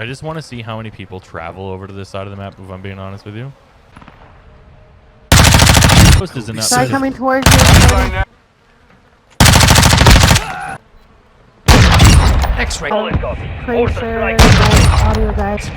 I just want to see how many people travel over to this side of the map, if I'm being honest with you. Post is in that Guy side. coming towards you. X-ray. Tracer, audio guys.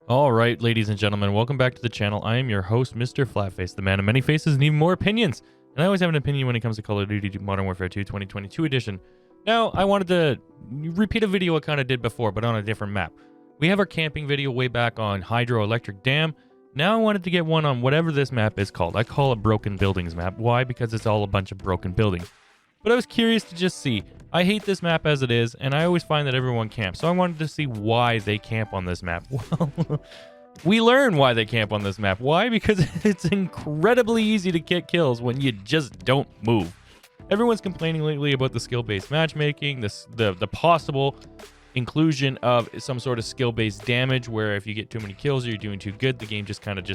Alright, ladies and gentlemen, welcome back to the channel. I am your host, Mr. Flatface, the man of many faces and even more opinions. And I always have an opinion when it comes to Call of Duty Modern Warfare 2 2022 edition. Now, I wanted to repeat a video I kind of did before, but on a different map. We have our camping video way back on Hydroelectric Dam. Now I wanted to get one on whatever this map is called. I call it Broken Buildings map. Why? Because it's all a bunch of broken buildings. But I was curious to just see. I hate this map as it is, and I always find that everyone camps. So I wanted to see why they camp on this map. Well, we learn why they camp on this map. Why? Because it's incredibly easy to get kills when you just don't move. Everyone's complaining lately about the skill-based matchmaking, the possible inclusion of some sort of skill-based damage where if you get too many kills or you're doing too good, the game just kind of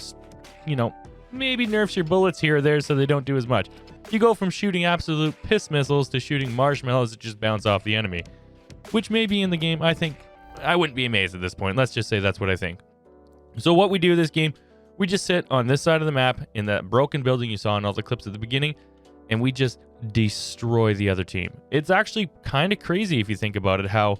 you know, maybe nerfs your bullets here or there so they don't do as much. You go from shooting absolute piss missiles to shooting marshmallows that just bounce off the enemy, which may be in the game. I wouldn't be amazed at this point. Let's just say that's what I think. So what we do this game, we just sit on this side of the map in that broken building you saw in all the clips at the beginning, and we just destroy the other team. It's actually kind of crazy if you think about it, how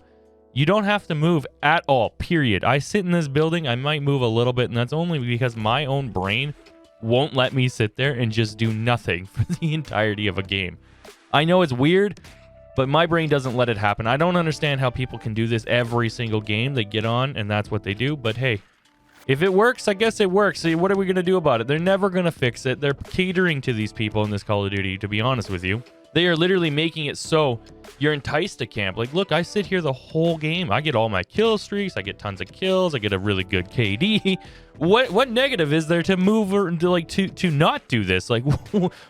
you don't have to move at all, period. I sit in this building, I might move a little bit, and that's only because my own brain won't let me sit there and just do nothing for the entirety of a game. I know it's weird, but my brain doesn't let it happen. I don't understand how people can do this every single game. They get on and that's what they do. But hey, if it works, I guess it works. So what are we going to do about it? They're never going to fix it. They're catering to these people in this Call of Duty, to be honest with you. They are literally making it so you're enticed to camp. Like, look, I sit here the whole game. I get all my kill streaks. I get tons of kills. I get a really good KD. What negative is there to move or to not do this? Like,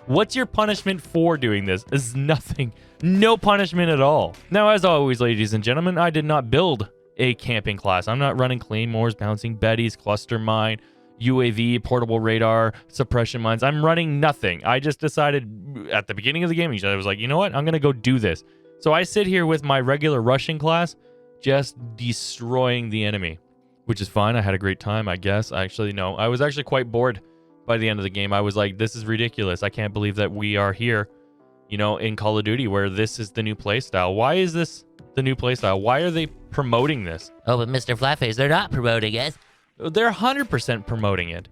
what's your punishment for doing this? Is nothing. No punishment at all. Now, as always, ladies and gentlemen, I did not build a camping class. I'm not running claymores, bouncing betties, cluster mine, UAV, portable radar, suppression mines. I'm running nothing. I just decided at the beginning of the game, I was like, you know what? I'm going to go do this. So I sit here with my regular rushing class, just destroying the enemy, which is fine. I had a great time, I guess. Actually, no, I was actually quite bored by the end of the game. I was like, this is ridiculous. I can't believe that we are here, you know, in Call of Duty where this is the new playstyle. Why is this the new playstyle? Why are they promoting this? Oh, but Mr. Flatface, they're not promoting it. They're 100% promoting it.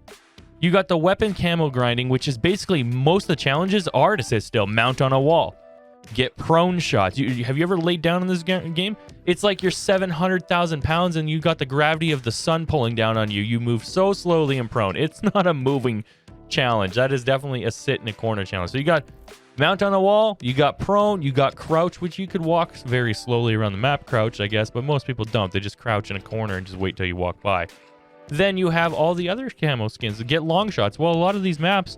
You got the weapon camo grinding, which is basically most of the challenges are to sit still, mount on a wall, get prone shots. Have you ever laid down in this game? It's like you're 700,000 pounds and you got the gravity of the sun pulling down on you. You move so slowly and prone. It's not a moving challenge. That is definitely a sit in a corner challenge. So you got mount on a wall, you got prone, you got crouch, which you could walk very slowly around the map, crouch, I guess, but most people don't. They just crouch in a corner and just wait till you walk by. Then you have all the other camo skins to get long shots. Well, a lot of these maps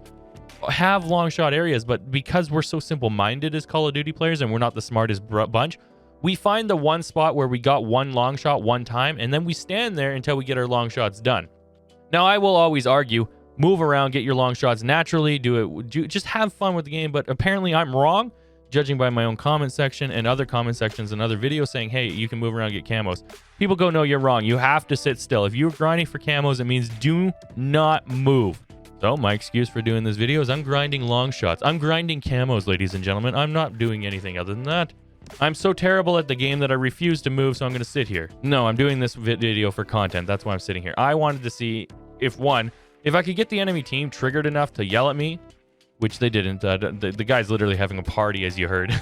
have long shot areas, but because we're so simple-minded as Call of Duty players and we're not the smartest bunch, we find the one spot where we got one long shot one time, and then we stand there until we get our long shots done. Now, I will always argue, move around, get your long shots naturally, just have fun with the game, but apparently I'm wrong, judging by my own comment section and other comment sections and other videos saying, hey, you can move around and get camos. People go, no, you're wrong. You have to sit still. If you're grinding for camos, it means do not move. So my excuse for doing this video is I'm grinding long shots. I'm grinding camos, ladies and gentlemen. I'm not doing anything other than that. I'm so terrible at the game that I refuse to move, so I'm going to sit here. No, I'm doing this video for content. That's why I'm sitting here. I wanted to see if I could get the enemy team triggered enough to yell at me, which they didn't. The guy's literally having a party, as you heard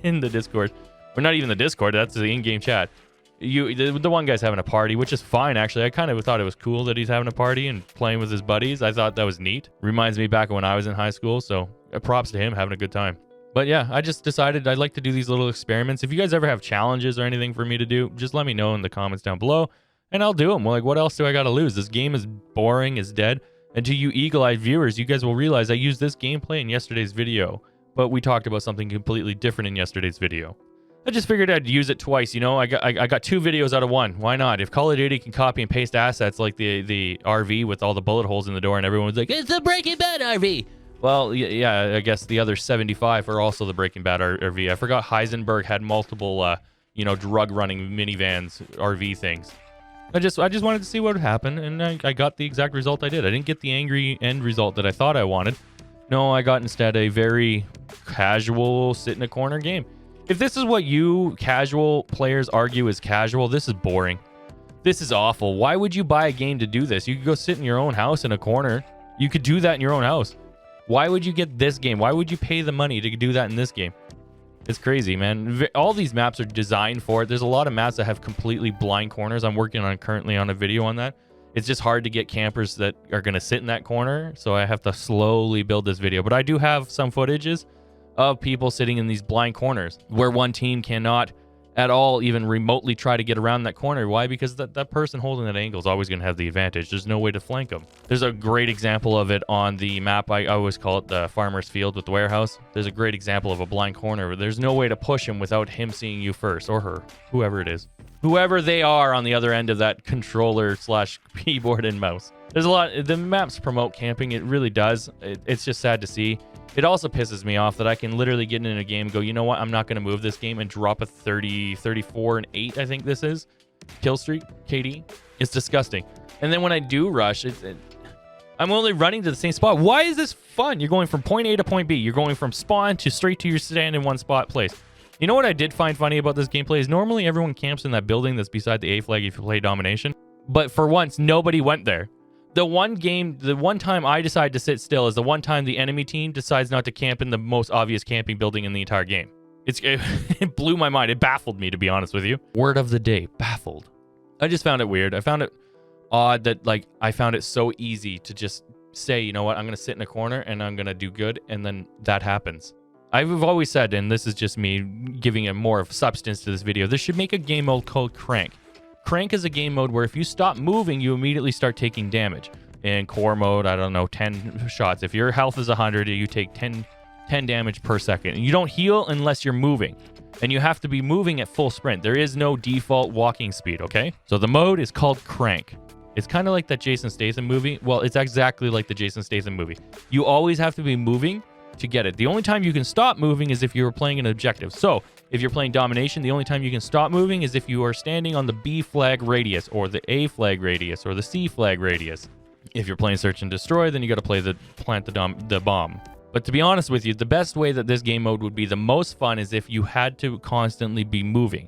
in the Discord. Or not even the Discord, that's the in-game chat. The one guy's having a party, which is fine, actually. I kind of thought it was cool that he's having a party and playing with his buddies. I thought that was neat. Reminds me back when I was in high school, so props to him having a good time. But yeah, I just decided I'd like to do these little experiments. If you guys ever have challenges or anything for me to do, just let me know in the comments down below, and I'll do them. Like, what else do I got to lose? This game is boring, is dead. And to you eagle-eyed viewers, you guys will realize I used this gameplay in yesterday's video, but we talked about something completely different in yesterday's video. I just figured I'd use it twice. You know, I got 2 videos out of 1. Why not? If Call of Duty can copy and paste assets like the RV with all the bullet holes in the door, and everyone's like, it's a Breaking Bad RV. Well, yeah, I guess the other 75 are also the Breaking Bad RV. I forgot Heisenberg had multiple, drug running minivans, RV things. I just wanted to see what would happen, and I got the exact result I did. I didn't get the angry end result that I thought I wanted. No, I got instead a very casual sit in a corner game. If this is what you casual players argue is casual, this is boring. This is awful. Why would you buy a game to do this? You could go sit in your own house in a corner. You could do that in your own house. Why would you get this game? Why would you pay the money to do that in this game? It's crazy, man. All these maps are designed for it. There's a lot of maps that have completely blind corners. I'm working on currently on a video on that. It's just hard to get campers that are going to sit in that corner, so I have to slowly build this video. But I do have some footages of people sitting in these blind corners where one team cannot at all even remotely try to get around that corner. Why? Because that person holding that angle is always going to have the advantage. There's no way to flank them. There's a great example of it on the map. I always call it the farmer's field with the warehouse. There's a great example of a blind corner where there's no way to push him without him seeing you first, or her, whoever it is. Whoever they are on the other end of that controller / keyboard and mouse. There's a lot. The maps promote camping. It really does. It's just sad to see. It also pisses me off that I can literally get in a game and go, you know what? I'm not going to move this game and drop a 30, 34, and 8, I think this is. Kill streak, KD. It's disgusting. And then when I do rush, I'm only running to the same spot. Why is this fun? You're going from point A to point B. You're going from spawn to straight to your stand in one spot place. You know what I did find funny about this gameplay is normally everyone camps in that building that's beside the A flag if you play domination. But for once, nobody went there. The one time I decide to sit still is the one time the enemy team decides not to camp in the most obvious camping building in the entire game. It blew my mind. It baffled me, to be honest with you. Word of the day, baffled. I just found it weird. I found it odd that, like, I found it so easy to just say, you know what, I'm going to sit in a corner and I'm going to do good, and then that happens. I've always said, and this is just me giving it more of substance to this video, this should make a game mode called Crank. Crank is a game mode where if you stop moving, you immediately start taking damage. In core mode, I don't know, 10 shots. If your health is 100, you take 10 damage per second. And you don't heal unless you're moving. And you have to be moving at full sprint. There is no default walking speed, okay? So the mode is called Crank. It's kind of like that Jason Statham movie. Well, it's exactly like the Jason Statham movie. You always have to be moving to get it. The only time you can stop moving is if you're playing an objective. So if you're playing domination, the only time you can stop moving is if you are standing on the B flag radius or the A flag radius or the C flag radius. If you're playing search and destroy, then you got to plant the bomb. But to be honest with you, the best way that this game mode would be the most fun is if you had to constantly be moving.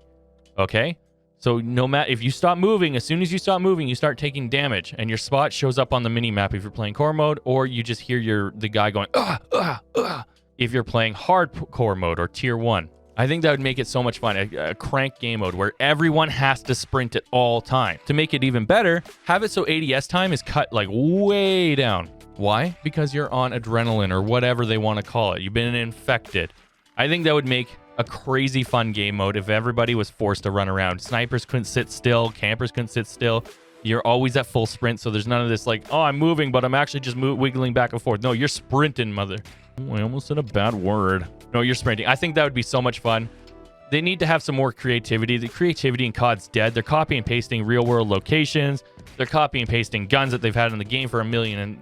Okay? So no matter if you stop moving, as soon as you stop moving, you start taking damage, and your spot shows up on the mini map if you're playing core mode, or you just hear the guy going if you're playing hardcore mode or tier 1. I think that would make it so much fun. A crank game mode where everyone has to sprint at all time. To make it even better, have it so ADS time is cut like way down. Why? Because you're on adrenaline or whatever they want to call it. You've been infected. I think that would make a crazy fun game mode if everybody was forced to run around. Snipers couldn't sit still. Campers couldn't sit still. You're always at full sprint, so there's none of this like, oh, I'm moving, but I'm actually just wiggling back and forth. No, you're sprinting, mother. Oh, I almost said a bad word. No, you're sprinting. I think that would be so much fun. They need to have some more creativity. The creativity in COD's dead. They're copy and pasting real-world locations. They're copy and pasting guns that they've had in the game for 1.5 million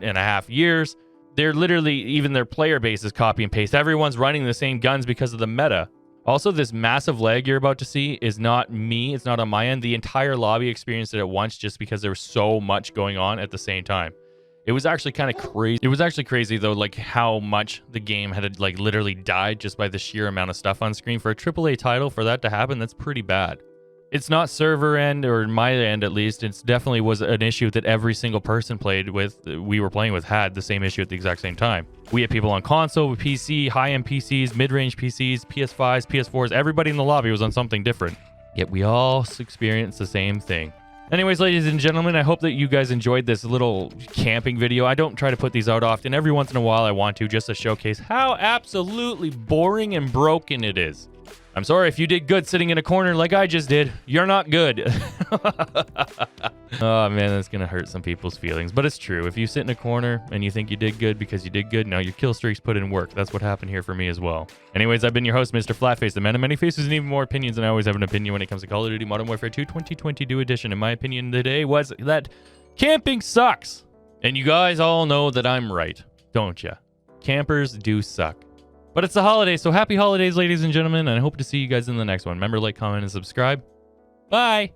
years. They're literally, even their player base is copy and paste. Everyone's running the same guns because of the meta. Also, this massive lag you're about to see is not me. It's not on my end. The entire lobby experienced it at once just because there was so much going on at the same time. It was actually kind of crazy. It was actually crazy, though, like how much the game had like literally died just by the sheer amount of stuff on screen. For a AAA title, for that to happen, that's pretty bad. It's not server end, or my end at least. It's definitely was an issue that every single person we were playing with had the same issue at the exact same time. We had people on console, with PC, high-end PCs, mid-range PCs, PS5s, PS4s. Everybody in the lobby was on something different. Yet we all experienced the same thing. Anyways, ladies and gentlemen, I hope that you guys enjoyed this little camping video. I don't try to put these out often. Every once in a while I want to, just to showcase how absolutely boring and broken it is. I'm sorry if you did good sitting in a corner like I just did. You're not good. Oh man, that's gonna hurt some people's feelings, but it's true. If you sit in a corner and you think you did good because you did good, no, your kill streaks put in work. That's what happened here for me as well. Anyways, I've been your host, Mr. Flatface, the man of many faces and even more opinions, and I always have an opinion when it comes to Call of Duty Modern Warfare 2 2022 edition. And my opinion today was that camping sucks. And you guys all know that I'm right, don't ya? Campers do suck. But it's the holidays, so happy holidays, ladies and gentlemen, and I hope to see you guys in the next one. Remember, like, comment, and subscribe. Bye!